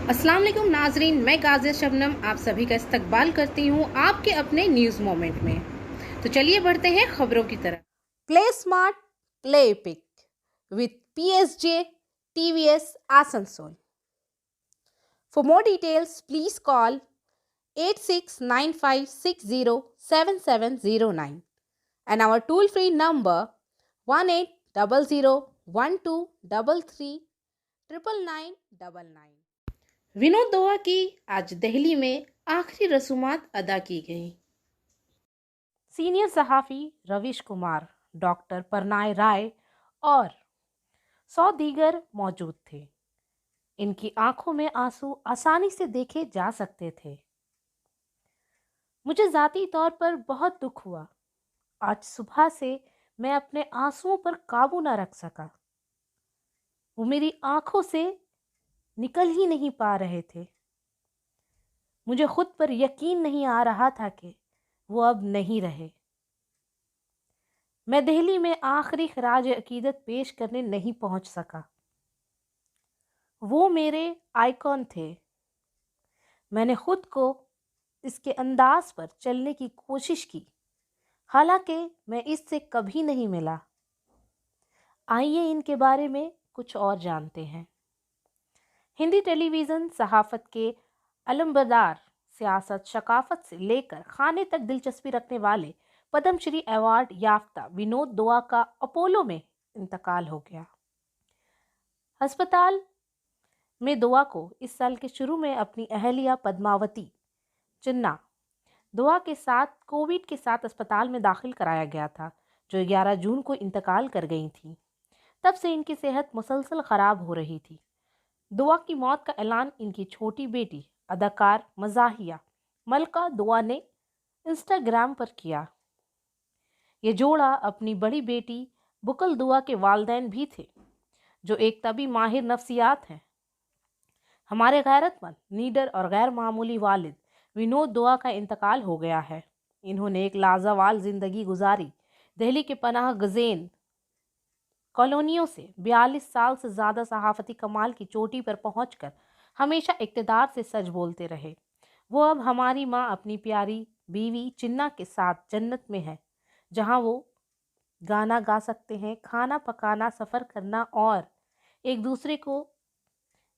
अस्सलाम वालेकुम नाजरीन, मैं गाज़िया शबनम आप सभी का इस्तकबाल करती हूँ आपके अपने न्यूज़ मोमेंट में। तो चलिए बढ़ते हैं खबरों की तरफ। Play smart, play epic with PSJ TVS Asansol. For more details please call 8695607709 and our toll free number 180012339999। Vinod दुआ की आज दिल्ली में आखिरी रसूमात अदा की गई। सीनियर सहाफ़ी रवीश कुमार, डॉक्टर परनाय राय और 100 दीगर मौजूद थे। इनकी आंखों में आंसू आसानी से देखे जा सकते थे। मुझे ज़ाती तौर पर बहुत दुख हुआ। आज सुबह से मैं अपने आंसुओं पर काबू न रख सका। वो मेरी आंखों से निकल ही नहीं पा रहे थे। मुझे खुद पर यकीन नहीं आ रहा था कि वो अब नहीं रहे। मैं दिल्ली में आखिरी खराज अकीदत पेश करने नहीं पहुंच सका। वो मेरे आइकॉन थे। मैंने खुद को इसके अंदाज पर चलने की कोशिश की, हालांकि मैं इससे कभी नहीं मिला। आइए इनके बारे में कुछ और जानते हैं। हिंदी टेलीविज़न सहाफ़त के अलमबरदार, सियासत सकाफ़त से लेकर खाने तक दिलचस्पी रखने वाले पद्मश्री अवार्ड याफ्ता विनोद दुआ का अपोलो में इंतकाल हो गया। अस्पताल में दुआ को इस साल के शुरू में अपनी अहलिया पद्मावती चिन्ना दुआ के साथ कोविड के साथ अस्पताल में दाखिल कराया गया था, जो 11 जून को इंतकाल कर गई थी। तब से इनकी सेहत मुसलसल ख़राब हो रही थी। दुआ की मौत का ऐलान इनकी छोटी बेटी अदाकार मज़ाहिया मलका दुआ ने इंस्टाग्राम पर किया। ये जोड़ा अपनी बड़ी बेटी बुकल दुआ के वालिदैन भी थे, जो एक तबी माहिर नफ्सियात हैं। हमारे गैरतमंद, नीडर और गैर मामूली वालिद विनोद दुआ का इंतकाल हो गया है। इन्होंने एक लाजवाल ज़िंदगी गुजारी। दिल्ली के पनाह गज़ेन कॉलोनियों से 42 साल से ज़्यादा सहाफ़ती कमाल की चोटी पर पहुंचकर हमेशा इक़्तिदार से सच बोलते रहे। वो अब हमारी माँ अपनी प्यारी बीवी चिन्ना के साथ जन्नत में है, जहाँ वो गाना गा सकते हैं, खाना पकाना, सफ़र करना और एक दूसरे को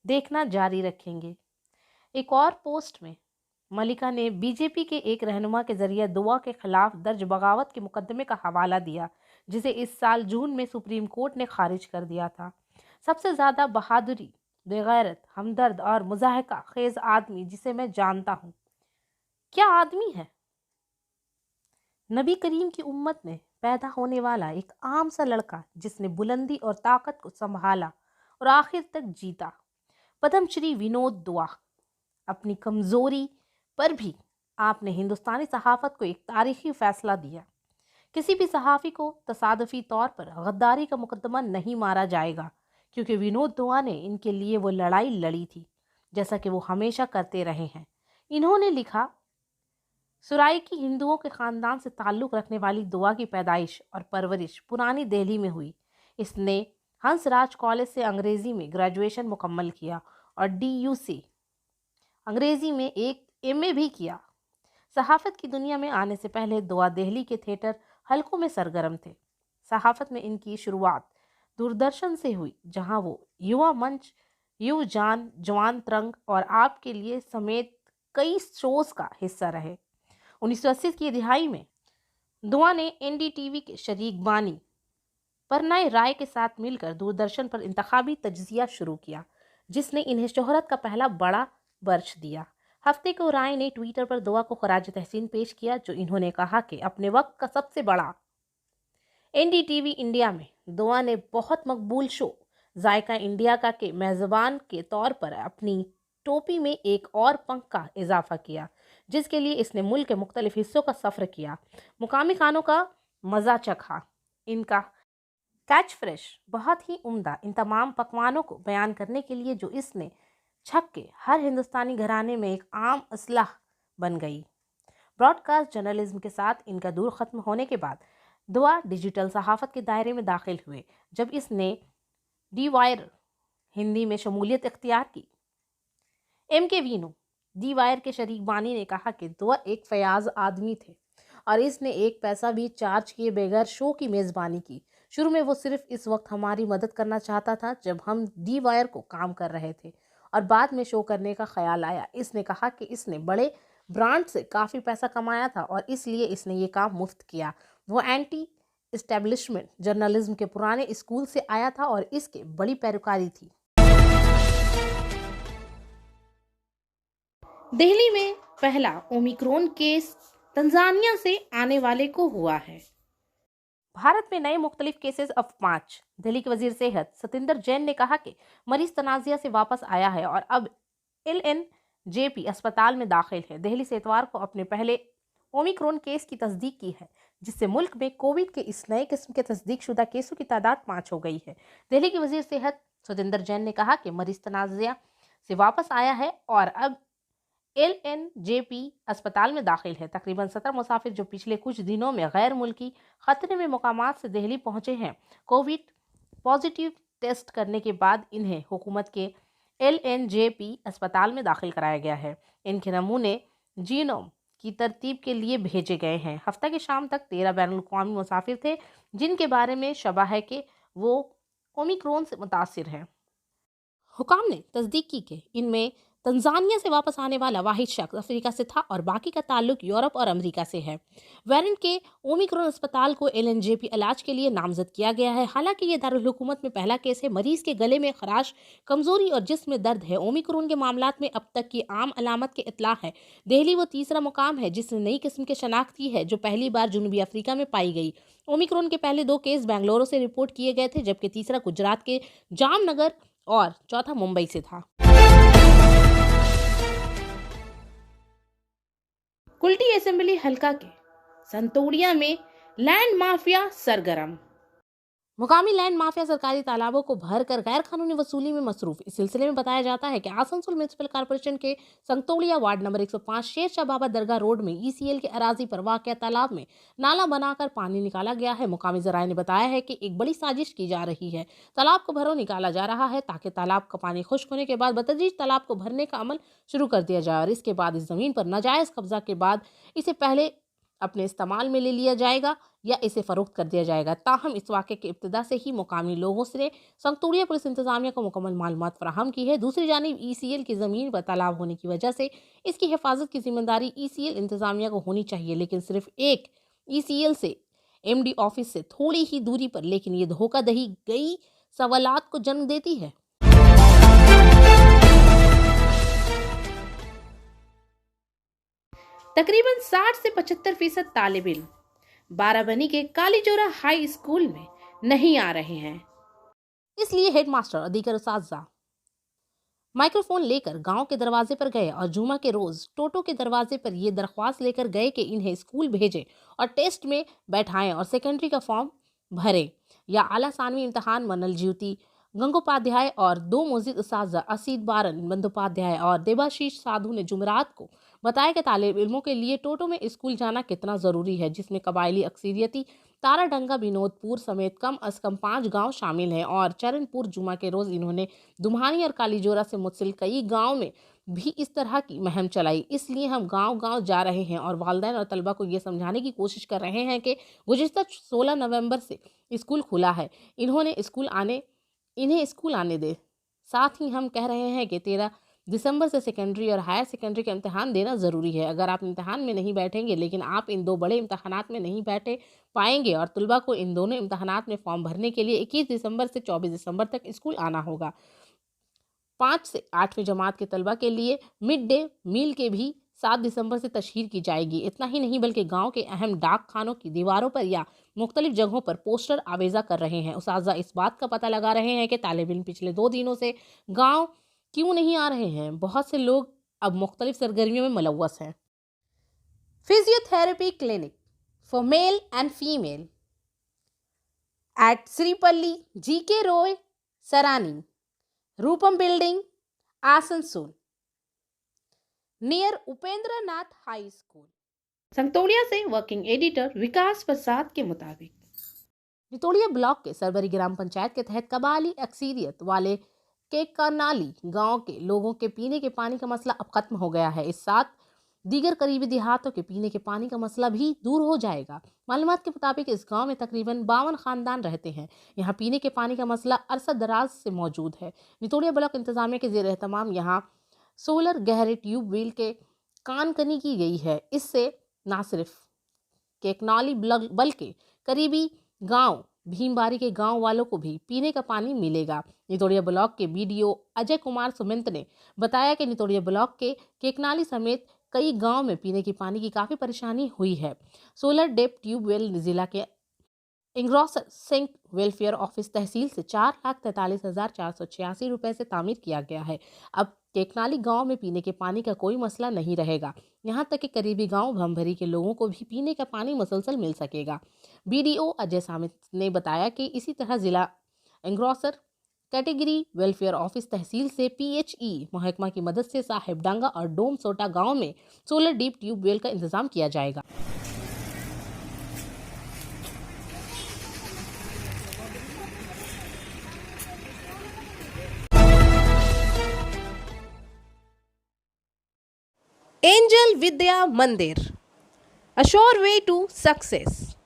देखना जारी रखेंगे। एक और पोस्ट में मलिका ने बीजेपी के एक रहनुमा के जरिए दुआ के खिलाफ दर्ज बगावत के मुकदमे का हवाला दिया, जिसे इस साल जून में सुप्रीम कोर्ट ने खारिज कर दिया था। सबसे ज़्यादा बहादुरी, बेगैरत, हमदर्द और मुज़ाहका खेज़ आदमी जिसे मैं जानता हूँ। क्या आदमी है? नबी करीम की उम्मत में पैदा होने वाला एक आम सा लड़का जिसने बुलंदी और ताकत को संभाला और आखिर तक जीता। पद्मश्री विनोद दुआ। अपनी कमज़ोरी पर भी आपने हिंदुस्तानी सहाफ़त को एक तारीखी फ़ैसला दिया। किसी भी सहाफ़ी को तसादफ़ी तौर पर गद्दारी का मुकदमा नहीं मारा जाएगा, क्योंकि विनोद दुआ ने इनके लिए वो लड़ाई लड़ी थी, जैसा कि वो हमेशा करते रहे हैं। इन्होंने लिखा, सुराइकी हिंदुओं के ख़ानदान से ताल्लुक़ रखने वाली दुआ की पैदाइश और परवरिश पुरानी दिल्ली में हुई। इसने हंसराज कॉलेज से अंग्रेज़ी में ग्रेजुएशन मुकम्मल किया और DU से अंग्रेज़ी में एक MA भी किया। सहाफ़त की दुनिया में आने से पहले दुआ दिल्ली के थिएटर हलकों में सरगर्म थे। सहाफ़त में इनकी शुरुआत दूरदर्शन से हुई, जहां वो युवा मंच, युव जान, जवान तरंग और आपके लिए समेत कई शोज़ का हिस्सा रहे। 1980 की दिहाई में दुआ ने NDTV के शरीक बानी परनाय राय के साथ मिलकर दूरदर्शन पर इंतखाबी तज्ज़िया शुरू किया, जिसने इन्हें शोहरत का पहला बड़ा बर्छ दिया। हफ्ते को राय ने ट्विटर पर दुआ को खराज तहसीन पेश किया, जो इन्होंने कहा कि अपने वक्त का सबसे बड़ा। NDTV इंडिया में दुआ ने बहुत मकबूल शो जायका इंडिया का के मेज़बान के तौर पर अपनी टोपी में एक और पंख का इजाफा किया, जिसके लिए इसने मुल्क के मुख्तलिफ हिस्सों का सफ़र किया, मुकामी खानों का मज़ा चखा। इनका कैच फ्रेश बहुत ही उम्दा इन तमाम पकवानों को बयान करने के लिए जो इसने छक के हर हिंदुस्तानी घराने में एक आम असलाह बन गई। ब्रॉडकास्ट जर्नलिज्म के साथ इनका दूर ख़त्म होने के बाद दुआ डिजिटल सहाफ़त के दायरे में दाखिल हुए, जब इसने DWire हिंदी में शमूलियत इख्तियार की। M.K. वीनू, दी वायर के शरीक बानी ने कहा कि वह एक फयाज आदमी थे और इसने एक पैसा भी चार्ज किए बगैर शो की मेज़बानी की। शुरू में वो सिर्फ इस वक्त हमारी मदद करना चाहता था जब हम दी वायर को काम कर रहे थे और बाद में शो करने का ख्याल आया। इसने कहा कि इसने बड़े ब्रांड से काफ़ी पैसा कमाया था और इसलिए इसने ये काम मुफ्त किया। वो एंटी इस्टेब्लिशमेंट जर्नलिज्म के पुराने स्कूल से आया था और इसके बड़ी पैरोकारी थी। दिल्ली में पहला ओमिक्रॉन केस तंजानिया से आने वाले को हुआ है। भारत में नए मुख्तलिफ केसेस अब 5। दिल्ली के वजीर सेहत सतिंदर जैन ने कहा कि मरीज तनाजिया से वापस आया है और अब LNJP अस्पताल में दाखिल है। दिल्ली से इतवार को अपने पहले ओमिक्रॉन केस की तस्दीक की है, जिससे मुल्क में कोविड के इस नए किस्म के तस्दीक शुदा केसों की तादाद 5 हो गई है। दिल्ली के वजीर सेहत सतिंदर जैन ने कहा कि मरीज तनाजिया से वापस आया है और अब LNJP अस्पताल में दाखिल है। तकरीबन 17 मुसाफिर जो पिछले कुछ दिनों में गैर मुल्की खतरे में मुकामात से दिल्ली पहुंचे हैं, कोविड पॉजिटिव टेस्ट करने के बाद इन्हें हुकूमत के LNJP अस्पताल में दाखिल कराया गया है। इनके नमूने जीनोम की तरतीब के लिए भेजे गए हैं। हफ्ता की शाम तक 13 बैनुल-अक़वामी मुसाफिर थे जिनके बारे में शबा है कि वो ओमिक्रॉन से मुतासिर हैं। हुकाम ने तस्दीक की कि इनमें तंजानिया से वापस आने वाला वाहिद शख्स अफ्रीका से था और बाकी का ताल्लुक यूरोप और अमेरिका से है। वारंट के ओमिक्रॉन अस्पताल को LNJP इलाज के लिए नामजद किया गया है। हालांकि ये दारुल हुकूमत में पहला केस है। मरीज के गले में खराश, कमजोरी और जिस्म में दर्द है। ओमिक्रॉन के मामलात में अब तक की आम अलामत के इतला है। दिल्ली वो तीसरा मुकाम है जिसने नई किस्म की शनाख्त की है जो पहली बार जनूबी अफ्रीका में पाई गई। ओमिक्रॉन के पहले 2 केस बेंगलुरु से रिपोर्ट किए गए थे, जबकि तीसरा गुजरात के जामनगर और चौथा मुंबई से था। कुल्टी असेंबली हलका के संतोड़िया में लैंड माफिया सरगर्म। मुकामी लैंड माफिया सरकारी तालाबों को भरकर गैर कानूनी वसूली में मसरूफ। इस सिलसिले में बताया जाता है कि आसनसोल म्यूनिसिपल कॉर्पोरेशन के संतोड़िया वार्ड नंबर 105 शेरशाह बाबा दरगाह रोड में ECL के अराजी पर वाक़या तालाब में नाला बनाकर पानी निकाला गया है। मुकामी ज़राए ने बताया है कि एक बड़ी साजिश की जा रही है। तालाब को भरो निकाला जा रहा है ताकि तालाब का पानी खुश्क होने के बाद बतदरीज तालाब को भरने का अमल शुरू कर दिया जाए और इसके बाद इस जमीन पर नाजायज कब्जा के बाद इसे पहले अपने इस्तेमाल में ले लिया जाएगा या इसे फरोख्त कर दिया जाएगा। ताहम इस वाक़े के इब्तिदा से ही मुकामी लोगों से संगतूरिया पुलिस इंतजामिया को मुकम्मल मालूमात फराहम की है। दूसरी जानिब ECL की ज़मीन पर तालाब होने की वजह से इसकी हिफाजत की जिम्मेदारी ECL इंतजामिया को होनी चाहिए, लेकिन सिर्फ एक ECL से MD ऑफिस से थोड़ी ही दूरी पर। लेकिन ये धोखाधड़ी कई सवालात को जन्म देती है। तकरीबन 60 से 75% तालिब इल्म बाराबनी के कालीजोरा हाई स्कूल में नहीं आ रहे हैं, इसलिए हेडमास्टर और दीगर उस्ताज़ा माइक्रोफोन लेकर गांव के दरवाजे पर गए और जुमा के रोज टोटो के दरवाजे पर ये दरख्वास्त लेकर गए कि इन्हें स्कूल भेजें और टेस्ट में बैठाएं और सेकेंडरी का फॉर्म भरें या आला सानवी इम्तहान। मनल ज्योति गंगोपाध्याय और 2 मुजीद उस्ताज़ा असीद बारन बंदोपाध्याय और देबाशीष साधु ने जुमरात को बताया कि तालिब इल्मों के लिए टोटो में स्कूल जाना कितना ज़रूरी है, जिसमें कबायली अक्सरियती ताराडंगा विनोदपुर समेत कम अज़ कम 5 गांव शामिल हैं। और चरणपुर जुमा के रोज़ इन्होंने दुम्हानी और कालीजोरा से मुतसिल कई गाँव में भी इस तरह की मुहिम चलाई। इसलिए हम गांव-गांव जा रहे हैं और वालिदैन और तलबा को ये समझाने की कोशिश कर रहे हैं कि गुज़िश्ता 16 नवंबर से स्कूल खुला है, इन्हें स्कूल आने दे। साथ ही हम कह रहे हैं कि 13 दिसंबर से सेकेंडरी और हायर सेकेंडरी का इम्तहान देना ज़रूरी है। अगर आप इम्तहान में नहीं बैठेंगे, लेकिन आप इन 2 बड़े इम्तहानात में नहीं बैठे पाएंगे और तलबा को इन दोनों इम्तहानात में फॉर्म भरने के लिए 21 दिसंबर से 24 दिसंबर तक स्कूल आना होगा। 5 से 8वीं जमात के तलबा के लिए मिड डे मील के भी 7 दिसंबर से तशहीर की जाएगी। इतना ही नहीं बल्कि गांव के अहम डाक खानों की दीवारों पर या मुख्तलिफ जगहों पर पोस्टर आवेजा कर रहे हैं। उस्ताज़ा इस बात का पता लगा रहे हैं कि तालिब इल्म पिछले 2 दिनों से गांव क्यों नहीं आ रहे हैं। बहुत से लोग अब मुख्तलिफ सरगर्मियों में मुलव्वस हैं। Physiotherapy clinic for male and female at Sripalli GK Roy Sarani Rupam building Asansol near Upendra Nath high school. Santoria से वर्किंग एडिटर विकास प्रसाद के मुताबिक नितोड़िया ब्लॉक के सरबरी ग्राम पंचायत के तहत कबायली अक्सरियत वाले केकनाली गांव के लोगों के पीने के पानी का मसला अब खत्म हो गया है। इस साथ दीगर करीबी देहातों के पीने के पानी का मसला भी दूर हो जाएगा। मालूमात के मुताबिक इस गांव में तकरीबन 52 खानदान रहते हैं। यहाँ पीने के पानी का मसला अरसा दराज से मौजूद है। नितोड़िया ब्लॉक इंतजामिया के जेर एहतमाम यहाँ सोलर गहरे ट्यूबवेल के कानकनी की गई है। इससे न सिर्फ केकनाली बल्कि करीबी गांव भीमबारी के गांव वालों को भी पीने का पानी मिलेगा। नितोड़िया ब्लॉक के बीडीओ अजय कुमार सुमिंत ने बताया कि नितोड़िया ब्लॉक के केकनाली समेत कई गांव में पीने के पानी की काफी परेशानी हुई है। सोलर डेप ट्यूबवेल जिला के इंग्रॉसर सिंह वेलफेयर ऑफिस तहसील से 4,43,486 रुपए से तामीर किया गया है। अब केकनाली गांव में पीने के पानी का कोई मसला नहीं रहेगा। यहां तक कि करीबी गांव भमभरी के लोगों को भी पीने का पानी मुसलसल मिल सकेगा। बीडीओ अजय सामित ने बताया कि इसी तरह जिला इंग्रॉसर कैटेगरी वेलफेयर ऑफिस तहसील से पीएचई महकमा की मदद से साहिबडांगा और डोम सोटा गांव में सोलर डीप ट्यूबवेल का इंतजाम किया जाएगा। Angel Vidya Mandir, a sure way to success.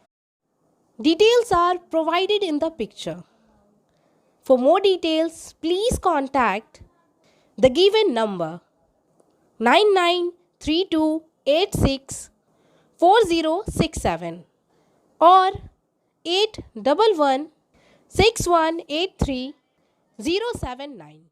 Details are provided in the picture. For more details, please contact the given number 9932864067 or 8116183079.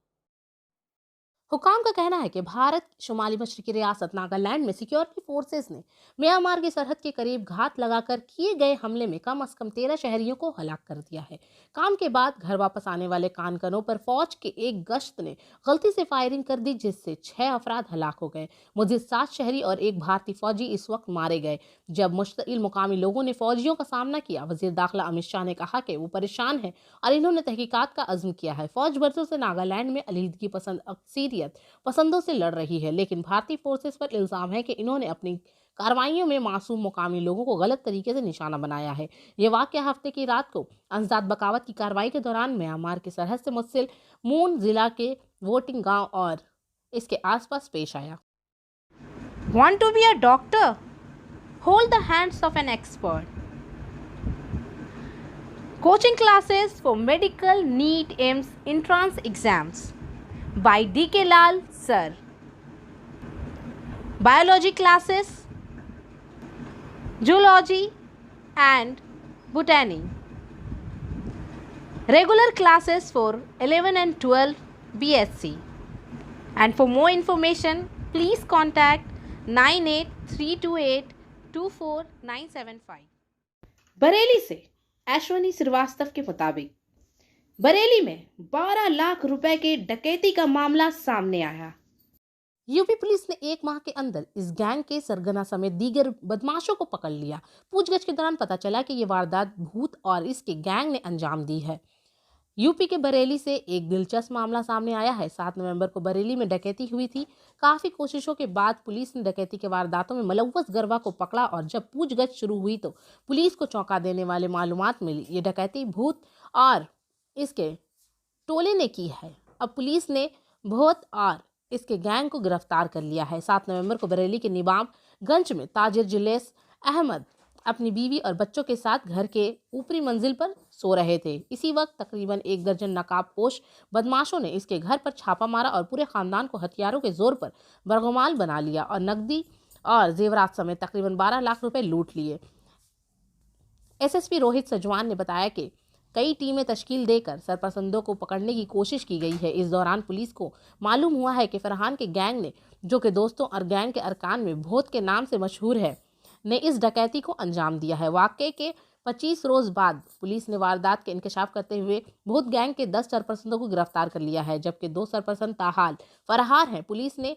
हुकाम का कहना है कि भारत शुमाली मशरकी रियासत नागालैंड में सिक्योरिटी फोर्सेस ने म्यांमार की सरहद के करीब घात लगाकर किए गए हमले में कम से कम 13 शहरियों को हलाक कर दिया है। काम के बाद घर वापस आने वाले कानकनों पर फौज के एक गश्त ने गलती से फायरिंग कर दी, जिससे 6 अफराद हलाक हो गए। मजीद 7 शहरी और एक भारतीय फौजी इस वक्त मारे गए। जब मुश्तइल मुकामी लोगों ने फौजियों का सामना किया, वजीर दाखिला अमित शाह ने कहा कि वो परेशान है और इन्होंने तहकीकात का अज़्म किया है। फौज बरसों से नागालैंड में अलीहदगी पसंद अक्सरियत पसंदों से लड़ रही है, लेकिन भारतीय फोर्सेस पर इल्जाम है कि इन्होंने अपनी कार्रवाइयों में मासूम मुकामी लोगों को गलत तरीके से निशाना बनाया है। ये वाकया हफ्ते की रात को अंसदाद बगावत की कार्रवाई के दौरान म्यांमार की सरहद से मुत्सिल मून जिला के वोटिंग गांव और इसके आसपास पेश आया। Want to be a doctor? Hold the hands of an expert. Coaching classes for medical NEET AIMS entrance exams by D.K. Lal Sir. Biology classes, zoology and botany. Regular classes for 11 and 12 BSc. And for more information, please contact 9832824975. Bareilly से अश्वनी श्रीवास्तव के मुताबिक बरेली में 12 लाख रुपए के डकैती का मामला सामने आया। यूपी पुलिस ने 1 माह के अंदर इस गैंग के सरगना समेत दीगर बदमाशों को पकड़ लिया। पूछगछ के दौरान पता चला कि ये वारदात भूत और इसके गैंग ने अंजाम दी है। यूपी के बरेली से एक दिलचस्प मामला सामने आया है। 7 नवंबर को बरेली में डकैती हुई थी। काफी कोशिशों के बाद पुलिस ने डकैती के वारदातों में मुलव्वस गिरवा को पकड़ा और जब पूछगछ शुरू हुई तो पुलिस को चौंका देने वाले मालूमात मिली। ये डकैती भूत और इसके टोले ने की है। अब पुलिस ने भूत और इसके गैंग को गिरफ्तार कर लिया है। 7 नवंबर को बरेली के निबामगंज में ताजिर जिलेस अहमद अपनी बीवी और बच्चों के साथ घर के ऊपरी मंजिल पर सो रहे थे। इसी वक्त तकरीबन 1 दर्जन नकाबपोश बदमाशों ने इसके घर पर छापा मारा और पूरे खानदान को हथियारों के जोर पर बरगमाल बना लिया और नकदी और जेवरात समेत तकरीबन 12 लाख रुपए लूट लिए। एसएसपी रोहित सजवान ने बताया कि कई टीमें तश्कील देकर सरपरस्तों को पकड़ने की कोशिश की गई है। इस दौरान पुलिस को मालूम हुआ है कि फरहान के गैंग ने, जो कि दोस्तों और गैंग के अरकान में भूत के नाम से मशहूर है, ने इस डकैती को अंजाम दिया है। वाकये के 25 रोज बाद पुलिस ने वारदात के इंकशाफ करते हुए भूत गैंग के 10 सरपरस्तों को गिरफ्तार कर लिया है, जबकि 2 सरपरस्त ताहाल फरार हैं। पुलिस ने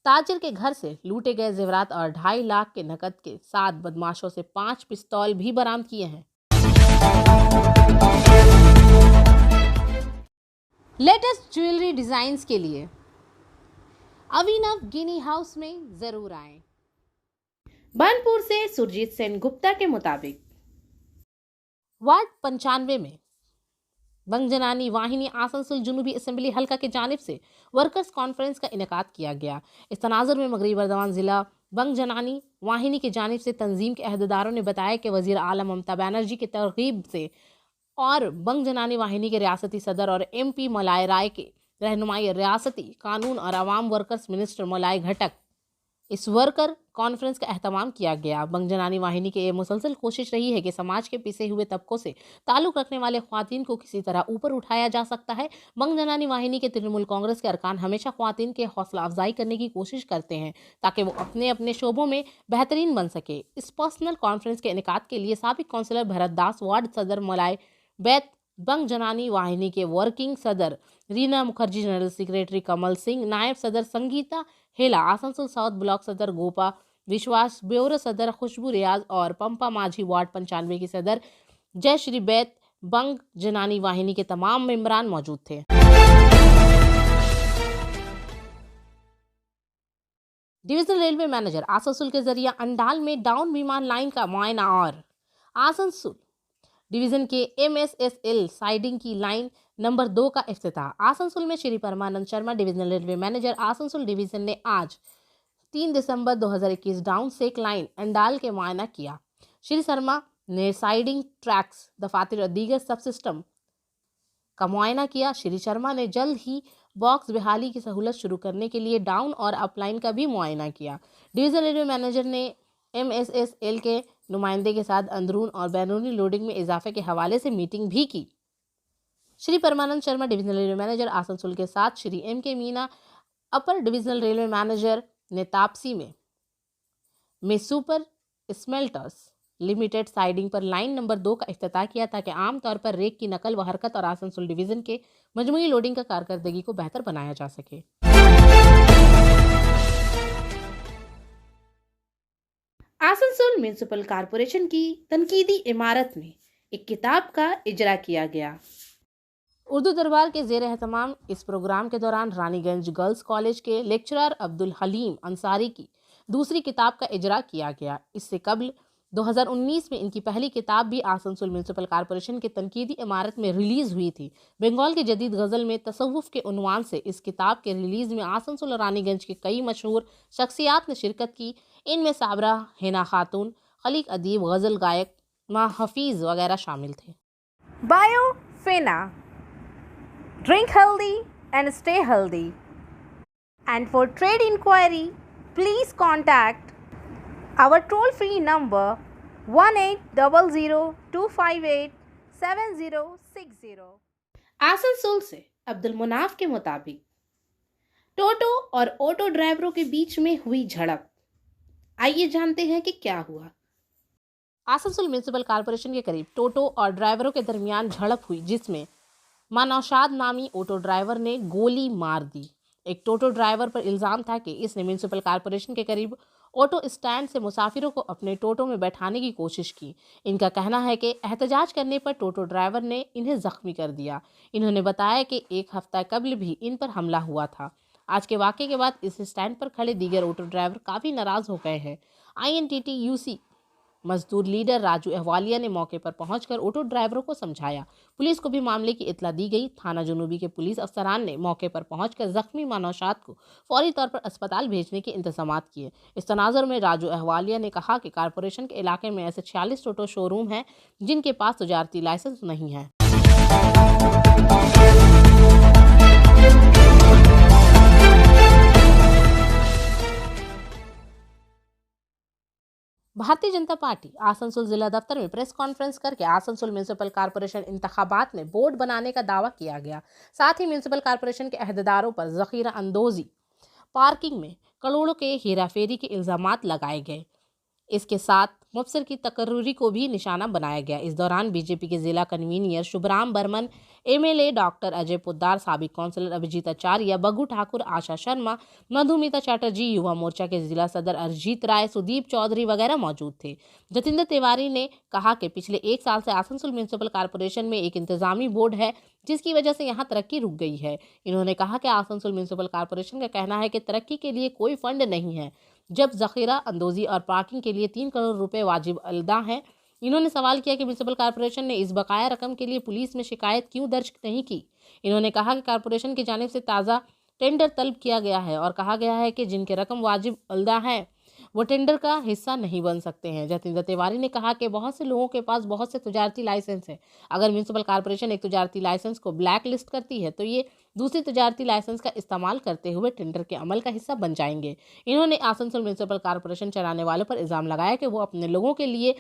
ताजिर के घर से लूटे गए जेवरात और 2.5 लाख के नकद के साथ बदमाशों से 5 पिस्तौल भी बरामद किए हैं। लेटेस्ट ज्वेलरी डिजाइन्स के लिए अभिनव गिनी हाउस में जरूर आएं। बानपुर से सुरजीत सेन गुप्ता के मुताबिक वार्ड 95 में बंग जनानी वाहिनी आसनसोल जुनूबी असेंबली हल्का की जानिब से वर्कर्स कॉन्फ्रेंस का इनेकाद किया गया। इस तनाजुर में मगरबी बर्दवान जिला बंग जनानी वाहिनी की जानिब से तंजीम के अहदेदारों ने बताया कि वजीर आला ममता बनर्जी की तरगीब से और बंग जनानी वाहिनी के रियासती सदर और MP मलाय राय के रहनुमाई रियासती कानून और आवाम वर्कर्स मिनिस्टर मलाय घटक इस वर्कर कॉन्फ्रेंस का एहतमाम किया गया। बंग जनानी वाहिनी की ये मुसलसल कोशिश रही है कि समाज के पिसे हुए तबकों से ताल्लुक रखने वाले ख्वातीन को किसी तरह ऊपर उठाया जा सकता है। बंग जनानी वाहिनी के तृणमूल कांग्रेस के अरकान हमेशा ख्वातीन के हौसला अफजाई करने की कोशिश करते हैं ताकि वो अपने अपने शोबों में बेहतरीन बन सके। इस पर्सनल कॉन्फ्रेंस के इनेकाद के लिए साबिक काउंसलर भरत दास, वार्ड सदर मलाय बैत, बंग जनानी वाहिनी के वर्किंग सदर रीना मुखर्जी, जनरल सेक्रेटरी कमल सिंह, नायब सदर संगीता हेला, आसनसोल साउथ ब्लॉक सदर गोपा विश्वास, ब्यूरो सदर खुशबू रियाज और पंपा माझी वार्ड 95 की सदर जय श्री बैत, बंग जनानी वाहिनी के तमाम मेंबरान मौजूद थे। डिविजनल रेलवे मैनेजर आसनसोल के जरिए अंडाल में डाउन विमान लाइन का मुआयना और आसनसोल डिवीजन के MSSL साइडिंग की लाइन नंबर 2 का इफ्तिताह। आसनसोल में Shri Parmanand Sharma divisional railway manager Asansol division ने आज 3 दिसंबर 2021 डाउन सेक लाइन अंडाल के मुआयना किया। श्री शर्मा ने साइडिंग ट्रैक्स, दफातर और दीगर सब सिस्टम का मुआयना किया। श्री शर्मा ने जल्द ही बॉक्स बहाली की सहूलत शुरू करने के लिए डाउन और अपलाइन का भी मुआयना किया। डिवीजन रेलवे मैनेजर ने MSSL के नुमाइंदे के साथ अंदरून और बैरूनी लोडिंग में इजाफे के हवाले से मीटिंग भी की। Shri Parmanand Sharma divisional railway manager Asansol के साथ श्री MK मीना अपर डिविजनल रेलवे मैनेजर ने तापसी में सुपर स्मेल्टर्स लिमिटेड साइडिंग पर लाइन नंबर 2 का इफ्तिताह किया ताकि आमतौर पर रेक की नकल व हरकत और आसनसोल डिवीजन के मजमूई लोडिंग का कारकर्दगी को बेहतर बनाया जा सके। आसनसोल म्यूनिसिपल कॉरपोरेशन की तनकीदी इमारत में एक किताब का इजरा किया गया। उर्दू दरबार के जेर एहतमाम इस प्रोग्राम के दौरान रानीगंज गर्ल्स कॉलेज के लेक्चरर अब्दुल हलीम अंसारी की दूसरी किताब का इजरा किया गया। इससे कबल 2019 में इनकी पहली किताब भी आसनसोल म्यूनिसिपल कॉरपोरेशन की तनकीदी इमारत में रिलीज हुई थी। बंगाल की जदीद गज़ल में तसव्वुफ के उन्वान से इस किताब के रिलीज में आसनसोल और रानीगंज के कई मशहूर शख्सियात ने शिरकत की। इनमें साबरा, हिना खातून, खलीक अदीब, गज़ल गायक माँ हफीज़ वगैरह शामिल थे। बायोफेना, drink healthy and stay healthy, and for trade inquiry please contact our toll-free number 1800-258-7060। Asansol से अब्दुल मुनाफ के मुताबिक टोटो और ऑटो ड्राइवरों के बीच में हुई झड़प। आइए जानते हैं कि क्या हुआ। आसनसोल म्यूनिसिपल कॉरपोरेशन के करीब टोटो और ड्राइवरों के दरमियान झड़प हुई जिसमें मानौशाद नामी ऑटो ड्राइवर ने गोली मार दी। एक टोटो ड्राइवर पर इल्ज़ाम था कि इसने म्यूनिसिपल कॉरपोरेशन के करीब ऑटो स्टैंड से मुसाफिरों को अपने टोटो में बैठाने की कोशिश की। इनका कहना है कि एहतजाज करने पर टोटो ड्राइवर ने इन्हें जख्मी कर दिया। इन्होंने बताया कि एक हफ्ता कबल भी इन पर हमला हुआ था। आज के वाक़े के बाद इस स्टैंड पर खड़े दीगर ऑटो ड्राइवर काफ़ी नाराज़ हो गए हैं। INTTUC मजदूर लीडर राजू अहवालिया ने मौके पर पहुंचकर ऑटो ड्राइवरों को समझाया। पुलिस को भी मामले की इत्तला दी गई। थाना जुनूबी के पुलिस अफसरान ने मौके पर पहुंचकर जख्मी मानौशाद को फौरी तौर पर अस्पताल भेजने के इंतजामात किए। इस तनाजुर में राजू अहवालिया ने कहा कि कॉरपोरेशन के इलाके में ऐसे 46 टोटो शोरूम हैं जिनके पास तजारती लाइसेंस नहीं है। भारतीय जनता पार्टी आसनसोल जिला दफ्तर में प्रेस कॉन्फ्रेंस करके आसनसोल म्यूनिसिपल कॉरपोरेशन इंतखाबात में बोर्ड बनाने का दावा किया गया। साथ ही म्यूनिसिपल कॉरपोरेशन के अहदेदारों पर ज़ख़ीरा अंदोज़ी, पार्किंग में करोड़ों के हेराफेरी के इल्ज़ामात लगाए गए। इसके साथ मुबसर की तकर्रुरी को भी निशाना बनाया गया। इस दौरान बीजेपी के जिला convener Shubhram Barman, MLA doctor Ajay Poddar, साबिक काउंसलर अभिजीत आचार्य, बग्गू ठाकुर, आशा शर्मा, मधुमिता चैटर्जी, युवा मोर्चा के जिला सदर अरिजीत राय, सुदीप चौधरी वगैरह मौजूद थे। जतिंदर तिवारी ने कहा कि पिछले 1 साल से आसनसोल म्यूनिसिपल कॉरपोरेशन में एक इंतजामी बोर्ड है जिसकी वजह से यहाँ तरक्की रुक गई है। इन्होंने कहा कि आसनसोल म्यूनिसिपल कॉरपोरेशन का कहना है कि तरक्की के लिए कोई फंड नहीं है। जब ज़ख़ीरा अंदोज़ी और पार्किंग के लिए 3 करोड़ रुपए वाजिब अलदा हैं, इन्होंने सवाल किया कि म्युनिसिपल कॉरपोरेशन ने इस बकाया रकम के लिए पुलिस में शिकायत क्यों दर्ज नहीं की। इन्होंने कहा कि कॉरपोरेशन की जानिब से ताज़ा टेंडर तलब किया गया है और कहा गया है कि जिनके रकम वाजिब अलदा है वो टेंडर का हिस्सा नहीं बन सकते हैं। जतिंदर तिवारी ने कहा कि बहुत से लोगों के पास बहुत से तजारती लाइसेंस हैं। अगर म्युनिसिपल कॉरपोरेशन एक तजारती लाइसेंस को ब्लैक लिस्ट करती है तो ये दूसरी तजारती लाइसेंस का इस्तेमाल करते हुए टेंडर के अमल का हिस्सा बन जाएंगे। इन्होंने आसनसोल म्युनिसिपल कॉरपोरेशन चलाने वालों पर इल्ज़ाम लगाया कि वो अपने लोगों के लिए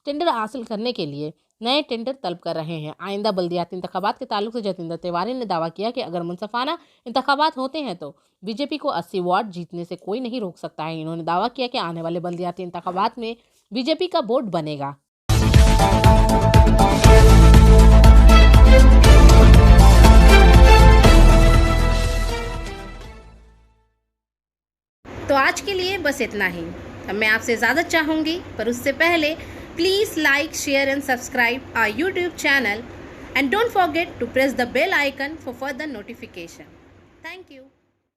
टेंडर हासिल करने के लिए नए टेंडर तलब कर रहे हैं। आइंदा बल्दियाती इंतखाबात के ताल्लुक से जतिंदर तिवारी ने दावा किया कि अगर मुनसफाना इंतखाबात होते हैं तो बीजेपी को 80 वार्ड जीतने से कोई नहीं रोक सकता है। इन्होंने दावा किया कि आने वाले बल्दियाती इंतखाबात में बीजेपी का बोर्ड बनेगा। तो आज के लिए बस इतना ही। अब मैं आपसे इजाज़त चाहूँगी, पर उससे पहले please like, share and subscribe our YouTube channel and don't forget to press the bell icon for further notification. Thank you.